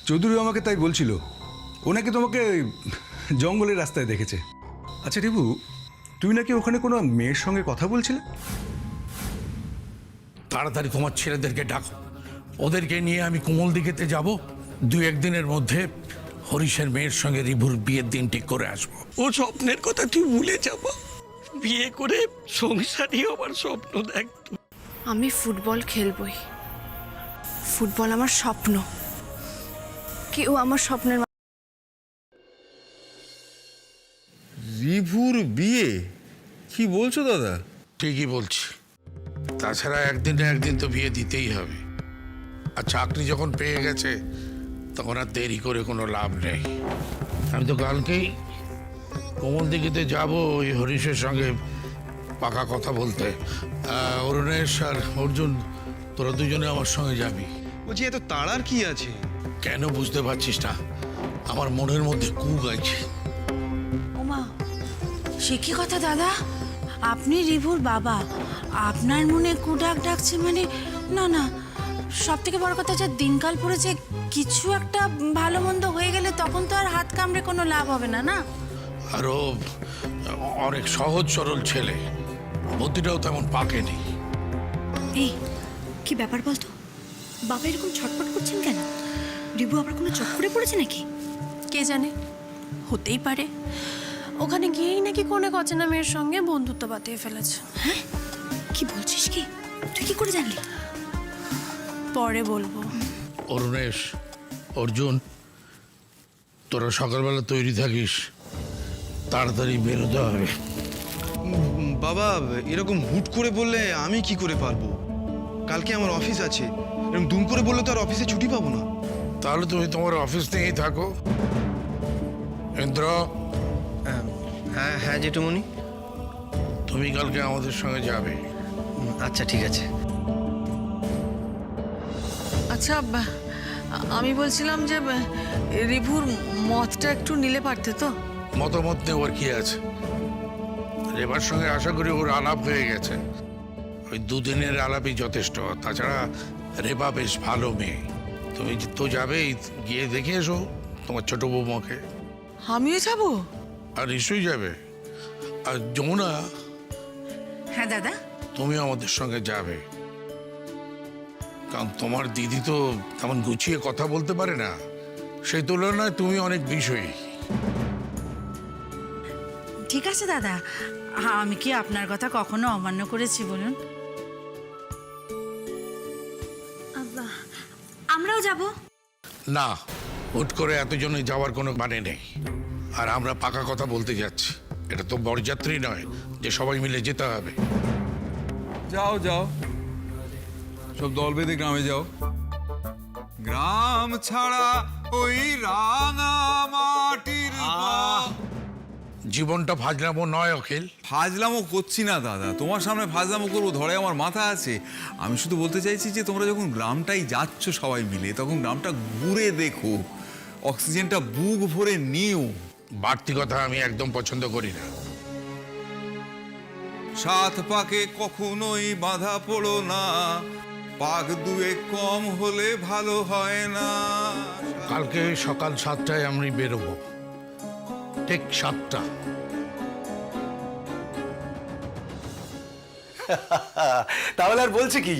চৌধুরী আমাকে তাই বলছিল, ও নাকি তোমাকে ওই জঙ্গলের রাস্তায় দেখেছে। আচ্ছা রিভু, তুমি নাকি ওখানে কোনো মেয়ের সঙ্গে কথা বলছিলে? তাড়াতাড়ি তোমার ছেলেদেরকে ডাকো, ওদেরকে নিয়ে আমি কোমল দিঘিতে যাব। 2-1 দিনের মধ্যে হরিশের মেয়ের সঙ্গে রিভুর বিয়ের দিন ঠিক করে আসবো। ও স্বপ্নের কথা তুই ভুলে যাব, বিয়ে করে সংসারই আমার স্বপ্ন দেখ। আমি ফুটবল খেলবই, ফুটবল আমার স্বপ্ন। কেউ আমার স্বপ্নের রিভুর বিয়ে? কি বলছো দাদা? ঠিকই বলছি, তাছাড়া একদিন না একদিন তো বিয়ে দিতেই হবে। আর চাকরি যখন পেয়ে গেছে তখন আর দেরি করে কোনো লাভ নেই। আমি তো কালকেই কোমল দিঘিতে যাব ওই হরিশের সঙ্গে পাকা কথা বলতে। অরুণেশ আর অর্জুন, তোরা দুজনে আমার সঙ্গে যাবি। বলছি এত তাড়ার কি আছে? কেন বুঝতে পারছিস না? আমার মনের মধ্যে কুক আছে। ওমা, সে কি কথা দাদা? আপনি রিভুর বাবা, আপনার মনে কুডাক ডাকছে মানে? না না, সব থেকে বড় কথা, যা দিনকাল পড়েছে, কিছু একটা ভালো মন্দ হয়ে গেলে তখন তো আর হাত কামড়ে কোনো লাভ হবে না, না? আর ও অনেক সহজ সরল ছেলে, বুদ্ধিটাও তেমন পাকেনি। এই কি ব্যাপার বলতো? বাবা এরকম ছটফট করছেন কেন? রিভু আবার কোনো চক্করে পড়েছে নাকি? কে জানে, হতেই পারে। ওখানে গিয়েই নাকি কোনে অচেনা মেয়ের সঙ্গে বন্ধুত্ব বাতিয়ে ফেলেছে। হ্যাঁ, কি বলছিস কি? তুই কি করে জানলি? পরে বলবো। অরুণেশ, অর্জুন, তোরা সকালবেলা তৈরি থাকিস, তাড়াতাড়ি বেরোতে হবে। বাবা এরকম হুট করে বললে আমি কি করে পারবো? কালকে আমার অফিস আছে, এরকম দুম করে বললে তো আর অফিসে ছুটি পাবো না। তাহলে তুমি তোমার অফিস নিয়েই থাকো। ইন্দ্র, হ্যাঁ হ্যাঁ জেঠুমনি। তুমি কালকে আমাদের সঙ্গে যাবে। আচ্ছা ঠিক আছে। আচ্ছা, আমি বলছিলাম যে রিভুর মতটা একটু নিলে পারতে তো? মতামত নেওয়ার কি আছে? রেবার সঙ্গে আশা করি ওর আলাপ হয়ে গেছে। ওই 2 দিনের আলাপই যথেষ্ট। তাছাড়া রেবা বেশ ভালো মেয়ে। তুমি তো যাবেই, গিয়ে দেখে এসো তোমার ছোট বৌমাকে। আমিও যাব? আর নিশ্চয়ই যাবে। আর যমুনা, হ্যাঁ দাদা। তুমি আমাদের সঙ্গে যাবে, কারণ তোমার দিদি তো তেমন গুছিয়ে কথা বলতে পারে না। সেই তুলনায় তুমি অনেক বিষয়ী। ঠিক আছে দাদা, আমি কি আপনার কথা কখনো অমান্য করেছি বলুন? আমরাও যাব। না, হুট করে এতজনে যাওয়ার কোনো মানে নেই। আর আমরা পাকা কথা বলতে যাচ্ছি, এটা তো বরযাত্রী নয় যে সবাই মিলে যেতে হবে। যাও যাও, সব দল বেঁধে গ্রামে যাও। গ্রাম ছাড়া ওই রাঙা মাটির জীবনটা ফাজলামো নয় অখিল। ফাজলামো করছি না দাদা, তোমার সামনে ফাজলামো করবো ধরে আমার মাথা আছে? আমি শুধু বলতে চাইছি যে তোমরা যখন গ্রামটাই যাচ্ছ সবাই মিলে, তখন গ্রামটা ঘুরে দেখো, অক্সিজেনটা বুক ভরে নিও। বাড়তি কথা আমি একদম পছন্দ করি না। 7 পাকে কখনোই বাধা পড়ো না, পাক 2 কম হলে ভালো হয় না। কালকে সকাল 7টায় আমি বেরোবো, ঠিক 7টা। তাহলে আর বলছে কি,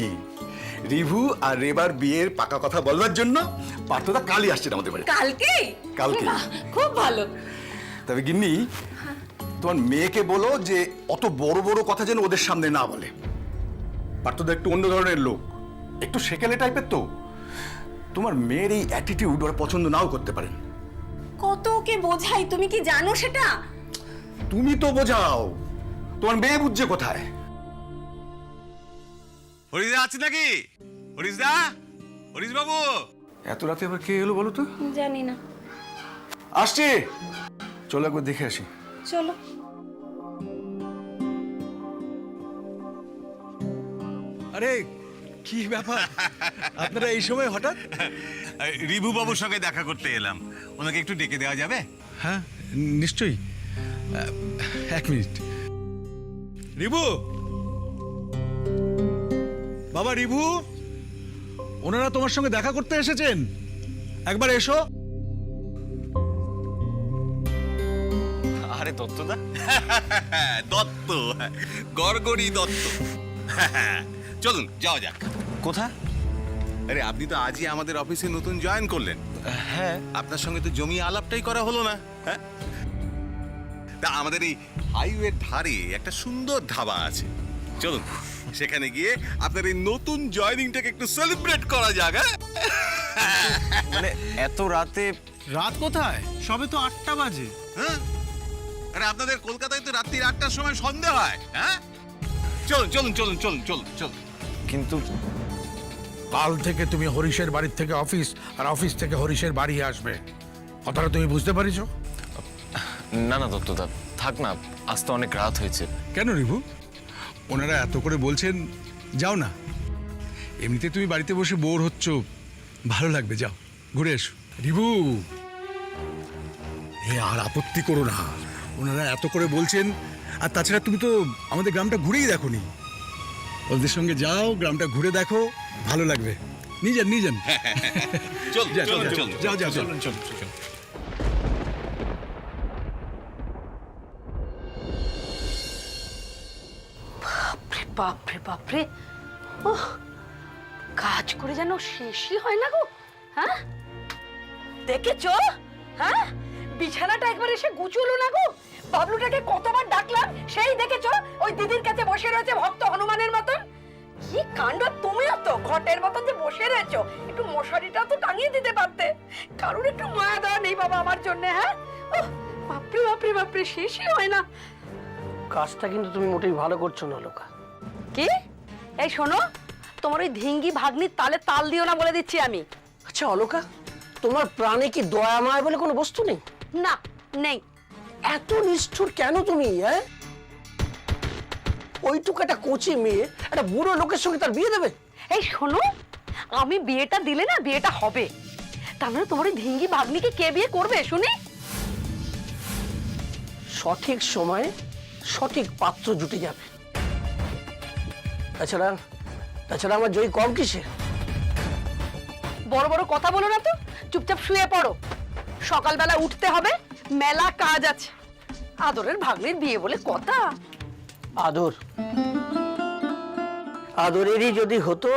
রিভু আর রেবার বিয়ের পাকা কথা বলবার জন্য পার্থদা কালই আসছেন আমাদের বাড়ি। কালকে? কালকে। খুব ভালো। তবে গিন্নি, তোমার মেয়েকে বলো যে অত বড় বড় কথা যেন ওদের সামনে না বলে। পার্থদা একটু অন্য ধরনের লোক, একটু সেকেলে টাইপের তো। তোমার মেয়ের এই অ্যাটিটিউড ওরা পছন্দ নাও করতে পারেন। কত ওকে বোঝাই, তুমি কি জানো সেটা? তুমি তো বোঝাও, তোমার মেয়ে বুঝছে কোথায়? হরিদা আছে নাকি? হরিদা, হরিশ বাবু। এত রাতে আবার কে এলো বলো তো? জানি না। আসছে, চলো একবার দেখে আসি। চলো। আরে কি ব্যাপার, আপনারা এই সময় হঠাৎ? রিভু বাবুর সঙ্গে দেখা করতে এলাম, ওনাকে একটু ডেকে দেওয়া যাবে? হ্যাঁ নিশ্চয়ই, 1 মিনিট। রিভু, বাবা রিভু, ওনারা তোমার সঙ্গে দেখা করতে এসেছেন। একবার এসো। আরে দত্তদা, দত্ত, গড়গড়ি দত্ত। চলুন যাওয়া যাক। কোথায়? আরে আপনি তো আজই আমাদের অফিসে নতুন জয়েন করলেন। হ্যাঁ। আপনার সঙ্গে তো জমি আলাপটাই করা হলো না। হ্যাঁ, তা আমাদের এই হাইওয়ের ধারে একটা সুন্দর ধাবা আছে, চলুন সেখানে গিয়ে আপনার এই নতুন জয়েনিংটাকে একটু সেলিব্রেট করা যাক। হ্যাঁ, মানে এত রাতে? রাত কোথায়? সবে তো 8টা বাজে। হ্যাঁ? আরে আপনাদের কলকাতায় তো রাত্রি 8টার সময় সন্ধ্যা হয়। হ্যাঁ, চলুন চলুন চলুন চলুন চলুন চলুন। কিন্তু কাল থেকে তুমি হরিশের বাড়ির থেকে অফিস, আর অফিস থেকে হরিশের বাড়ি আসবে। কথাটা তুমি বুঝতে পারিছো? না না দত্তদা, থাক না, আজ তো অনেক রাত হয়েছে। কেন রিভু, ওনারা এত করে বলছেন, যাও না। এমনিতে তুমি বাড়িতে বসে বোর হচ্ছ, ভালো লাগবে, যাও ঘুরে এসো। রিভু, এ আর আপত্তি করো না, ওনারা এত করে বলছেন। আর তাছাড়া তুমি তো আমাদের গ্রামটা ঘুরেই দেখোনি। ওদের সঙ্গে যাও, গ্রামটা ঘুরে দেখো, ভালো লাগবে। নিয়ে যান নিয়ে যান। চলুন যাও, চলুন যাও, চলুন যাও যাও চলুন যাও। চলুন চলুন। বাপরে বাপরে, ওহ, কাজ করে যেন শেষই হয় না গো। হ্যাঁ, দেখেছো? হ্যাঁ, বিছানাটা একবার এসে গুছলো না গো। বাবলুটাকে কতবার ডাকলাম, সেই দেখেছো ওই দিদির কাছে বসে রয়েছে ভক্ত হনুমানের মতন। কি কাণ্ড! তুমিও তো ঘটের মতন যে বসে রয়েছো, একটু মশারিটা তো টাঙিয়ে দিতে পারতে। কারোর একটু মায়া দেওয়া নেই বাবা আমার জন্য? হ্যাঁ, ওহ, বাপরে বাপরে বাপরে, শেষই হয় না। কাজটা কিন্তু তুমি মোটেই ভালো করছো না লোকা। কি? এই শোনো, তোমার ওই ধিঙ্গি ভাগ্নির তালে তাল দিও না বলে দিচ্ছি আমি। আচ্ছা অলোকা, তোমার প্রাণে কি দয়া মায়া বলে কোনো বস্তু নেই? না, নেই। এত নিষ্ঠুর কেন তুমি? হ্যাঁ, ওইটুকু একটা কচি মেয়ে একটা বুড়ো লোকের সঙ্গে তার বিয়ে দেবে? এই শোনো, আমি বিয়েটা দিলে না বিয়েটা হবে, তার মানে তোমার ওই ধিঙ্গি ভাগ্নিকে কে বিয়ে করবে শুনি? সঠিক সময়ে সঠিক পাত্র জুটে যাবে। তাছাড়া তাছাড়া আমার জয় কম কিসে? বড় বড় কথা বলো না তো, চুপচাপ শুয়ে পড়ো। সকালবেলা উঠতে হবে, মেলা কাজ আছে। আদরের ভাগ্নির বিয়ে বলে কথা। আদর আদরেরই যদি হতো,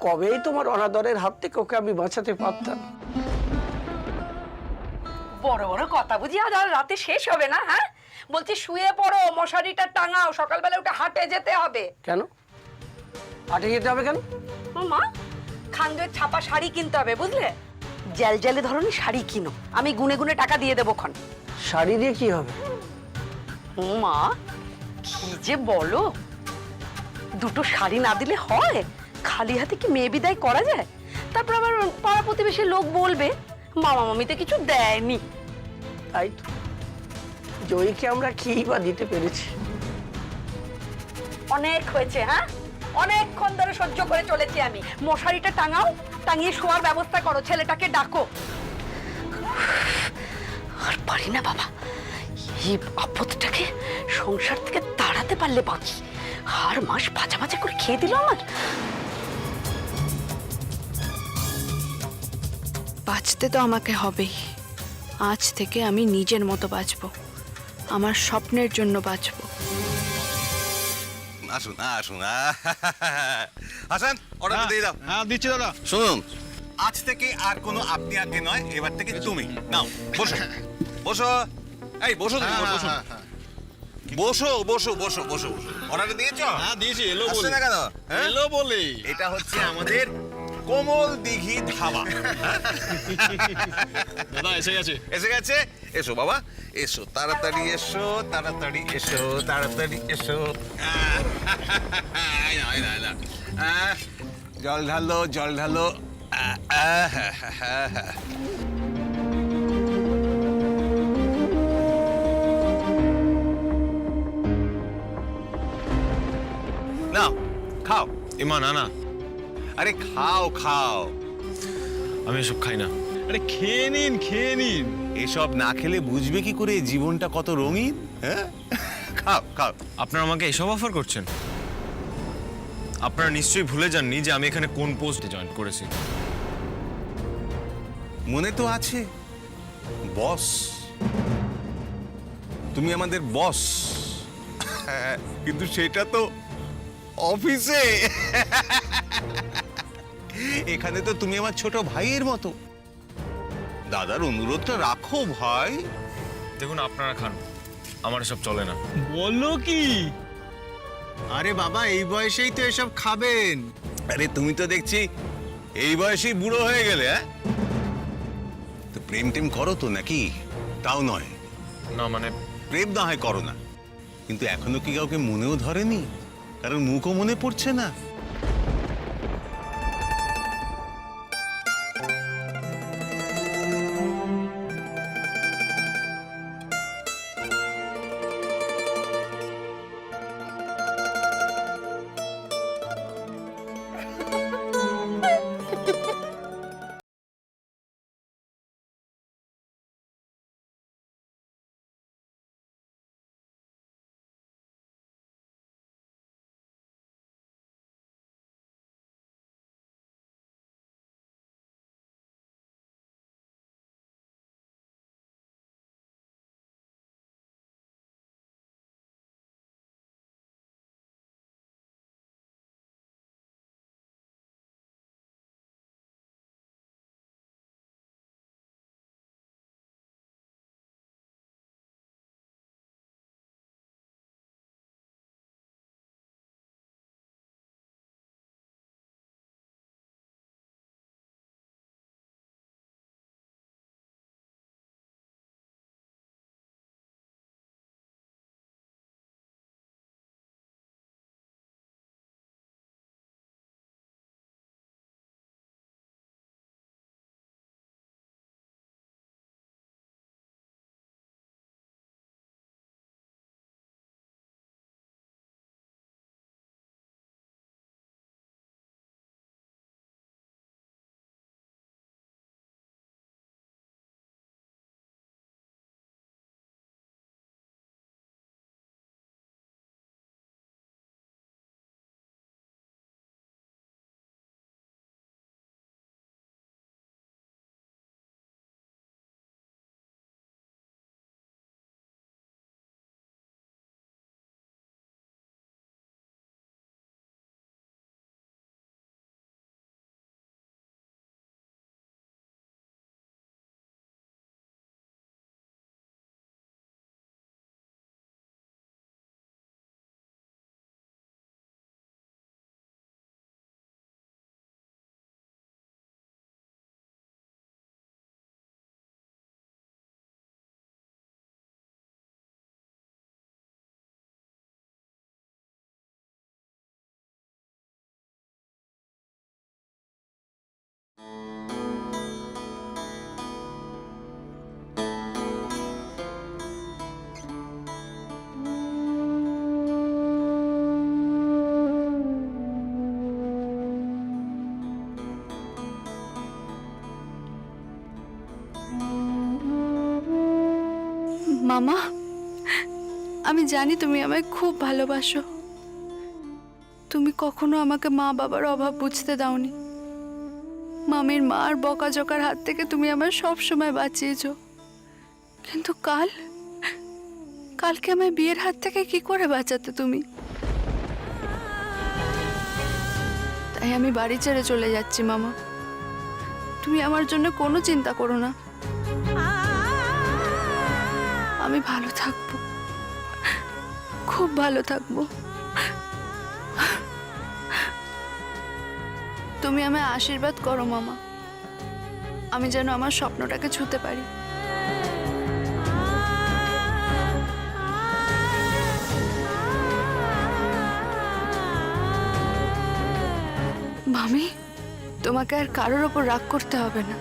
কবেই তোমার অনাদরের হাত থেকে ওকে আমি বাঁচাতে পারতাম। বড় বড় কথা বুঝি আজ আর রাতে শেষ হবে না? হ্যাঁ, বলছি শুয়ে পড়ো, মশারিটা টাঙাও, সকালবেলা উঠে হাটে যেতে হবে। কেন হাটে যেতে হবে কেন? ও মা, খানজয়ের ছাপা শাড়ি কিনতে হবে বুঝলে। জেল জেলে ধরনের শাড়ি কিনো, আমি গুনে গুনে টাকা দিয়ে দেবো খন। শাড়ি দিয়ে কি হবে? ও মা, কি যে বলো! দুটো শাড়ি না দিলে হয়? খালি হাতে কি মেয়ে বিদায় করা যায়? তারপর আবার পাড়া প্রতিবেশী লোক বলবে মামা মামিতে কিছু দেয়নি। তাই তো, জয়ীকে আমরা কি বা দিতে পেরেছি? অনেক হয়েছে। হ্যাঁ, অনেকক্ষণ ধরে সহ্য করে চলেছি আমি। মশারিটা টাঙাও, টাঙিয়ে শোয়ার ব্যবস্থা করো, ছেলেটাকে ডাকো। আর পারি না বাবা, এই আপদটাকে সংসার থেকে তাড়াতে পারলে বাঁচি। আর মাস ভাজা ভাজা করে খেয়ে দিল আমার। বাঁচতে তো আমাকে হবেই। আজ থেকে আমি নিজের মতো বাঁচবো, আমার স্বপ্নের জন্য বাঁচবো। আসুন আসুন, হাসান অর্ডার দিয়ে দাও। হ্যাঁ দিচ্ছি দাদা। শুনুন, আজ থেকে আর কোনো আপনি আগে নয়, এবার থেকে তুমি। নাও বসো বসো, এই বসো তুমি, বসো বসো বসো বসো বসো। অর্ডার দিয়েছো? হ্যাঁ দিয়েছি। এলো আসছে বলে। না কেন? হ্যাঁ? এলো বলে। এটা হচ্ছে আমাদের কোমল দিঘি ধাবা। দাদা এসে গেছে। এসে গেছে? এসো বাবা, এসো তাড়াতাড়ি, এসো তাড়াতাড়ি, এসো তাড়াতাড়ি, এসো। এই নাও, এই নাও, এই নাও। জল ঢালো, জল ঢালো। নাও খাও। এমা না না, আরে খাও খাও। আমি এসব খাই না। আরে খেয়ে নিন খেয়ে নিন। এসব না খেলে বুঝবে কি করে জীবনটা কত রঙিন? হ্যাঁ, খাও খাও। আপনারা আমাকে এসব অফার করছেন? আপনারা নিশ্চয়ই ভুলে যাননি যে আমি এখানে কোন পোস্টে জয়েন করেছি। মনে তো আছে, বস, তুমি আমাদের বস। কিন্তু সেটা তো অফিসে, এখানে তো তুমি আমার ছোট ভাইয়ের মতো। দাদার অনুরোধটা রাখো ভাই। দেখুন আপনারা খান, আমার এসব চলে না। বলো কি? আরে বাবা, এই বয়সেই তো এসব খাবেন। আরে তুমি তো দেখছি এই বয়সেই বুড়ো হয়ে গেলে। হ্যাঁ, তো প্রেম টেম করো তো নাকি? তাও নয়, না মানে প্রেম না হয় করো না, কিন্তু এখনো কি কাউকে মনেও ধরেনি? কারণ মুখও মনে পড়ছে না। মামা, আমি জানি তুমি আমায় খুব ভালোবাসো। তুমি কখনো আমাকে মা বাবার অভাব বুঝতে দাওনি। মামির মার বকাঝকার হাত থেকে তুমি আমায় সব সময় বাঁচিয়েছো। কিন্তু কালকে আমায় বিয়ের হাত থেকে কি করে বাঁচাতে তুমি? তাই আমি বাড়ি ছেড়ে চলে যাচ্ছি মামা। তুমি আমার জন্য কোনো চিন্তা করো না, আমি ভালো থাকবো, খুব ভালো থাকবো। তুমি আমায় আশীর্বাদ করো মামা, আমি যেন আমার স্বপ্নটাকে ছুঁতে পারি। মামি, তোমাকে আর কারোর ওপর রাগ করতে হবে না,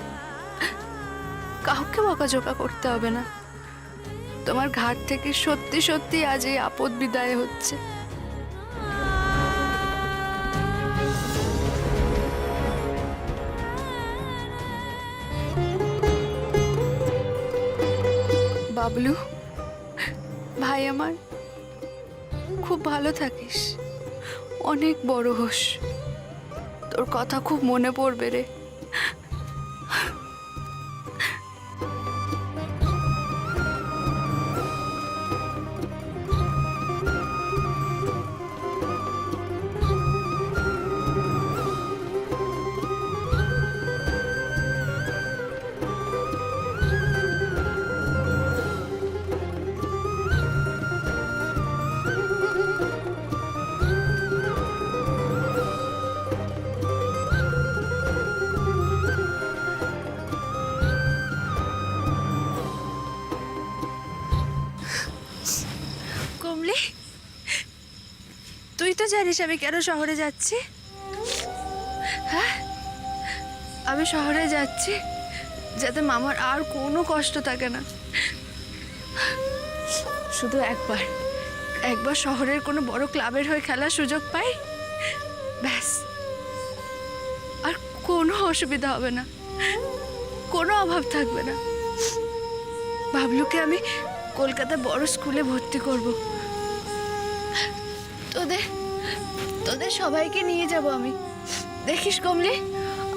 কাউকে বকাঝকা করতে হবে না। তোমার ঘাট থেকে সত্যি সত্যি আজ এই আপদ বিদায় হচ্ছে। বাবলু ভাই আমার, খুব ভালো থাকিস, অনেক বড় হোস। তোর কথা খুব মনে পড়বে রে। জানিস আমি কেন শহরে যাচ্ছি? হ্যাঁ, আমি শহরে যাচ্ছি যাতে মামার আর কোনো কষ্ট থাকে না। শুধু একবার শহরের কোনো বড় ক্লাবের হয়ে খেলার সুযোগ পাই, ব্যাস, আর কোনো অসুবিধা হবে না, কোনো অভাব থাকবে না। বাবলুকে আমি কলকাতা বড় স্কুলে ভর্তি করব। তোদের সবাইকে নিয়ে যাব আমি, দেখিস কমলি,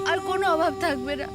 আর কোনো অভাব থাকবে না।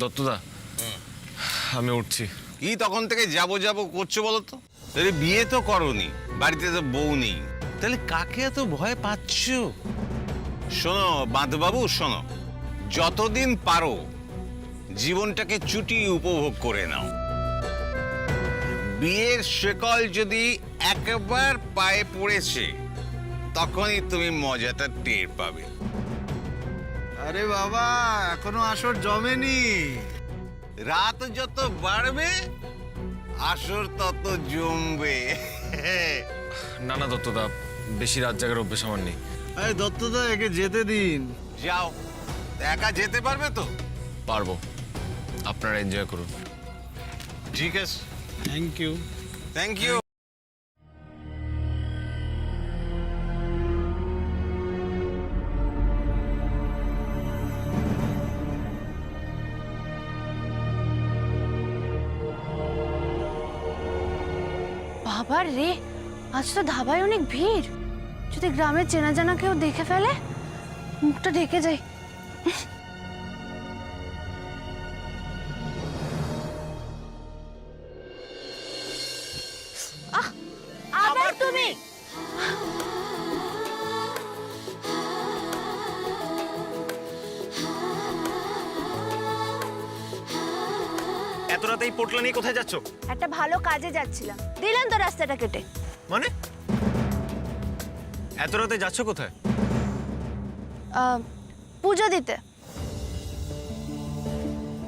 দত্তদা, আমি উঠছি। কি তখন থেকে যাবো যাবো করছো বলো তো? তাহলে বিয়ে তো করনি, বাড়িতে তো বউ নেই, তাহলে কাকে এত ভয় পাচ্ছ? শোনো বাঁধবাবু, শোনো, যতদিন পারো জীবনটাকে চুটিয়ে উপভোগ করে নাও। বিয়ের শেকল যদি একবার পায়ে পড়েছে তখনই তুমি মজাটা টের পাবে। আরে বাবা, এখনো আসর জমেনি। রাত যত বাড়বে আসর তত জমবে। না না দত্তদা, বেশি রাত জাগার অভ্যেস আমার নেই। আরে দত্তদা, একে যেতে দিন। যাও, একা যেতে পারবে তো? পারবো, আপনারা এনজয় করুন। ঠিক আছে, থ্যাংক ইউ। Thank you. বাবার রে, আজ তো ধাবায় অনেক ভিড়। যদি গ্রামের চেনা জানা কেউ দেখে ফেলে, মুখটা ঢেকে যায়। আবার তুমি? এত রাতে এই পোটলা নিয়ে কোথায় যাচ্ছ? একটা ভালো কাজে যাচ্ছিলাম, দিলেন তো রাস্তাটা কেটে। মানে এত রাতে যাচ্ছ কোথায়? পুজো দিতে।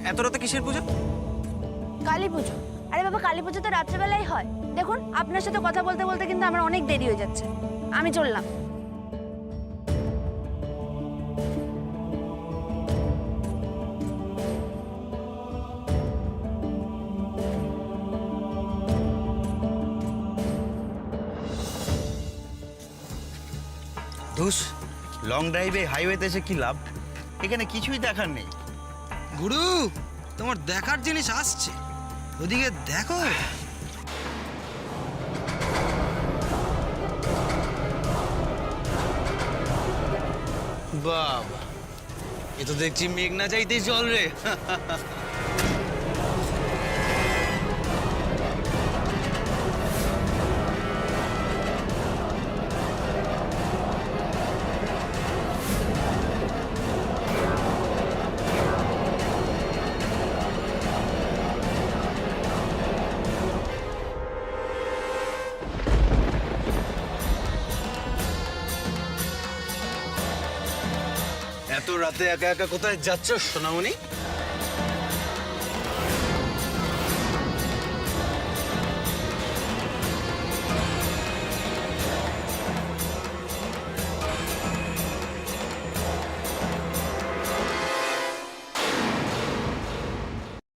এত রাতে কিসের পুজো? কালী পুজো। আরে বাবা, কালী পুজো তো রাত্রেবেলাই হয়। দেখুন, আপনার সাথে কথা বলতে বলতে কিন্তু আমার অনেক দেরি হয়ে যাচ্ছে, আমি চললাম। দোষ, লং ড্রাইভে হাইওয়েতে এসে কি লাভ? এখানে কিছুই দেখার নেই। গুরু, তোমার দেখার জিনিস আসছে, ওদিকে দেখো। বাবা, এ তো দেখছি মেঘ না চাইতেই জল রে। এত রাতে একা একা কোথায় যাচ্ছ সোনামণি?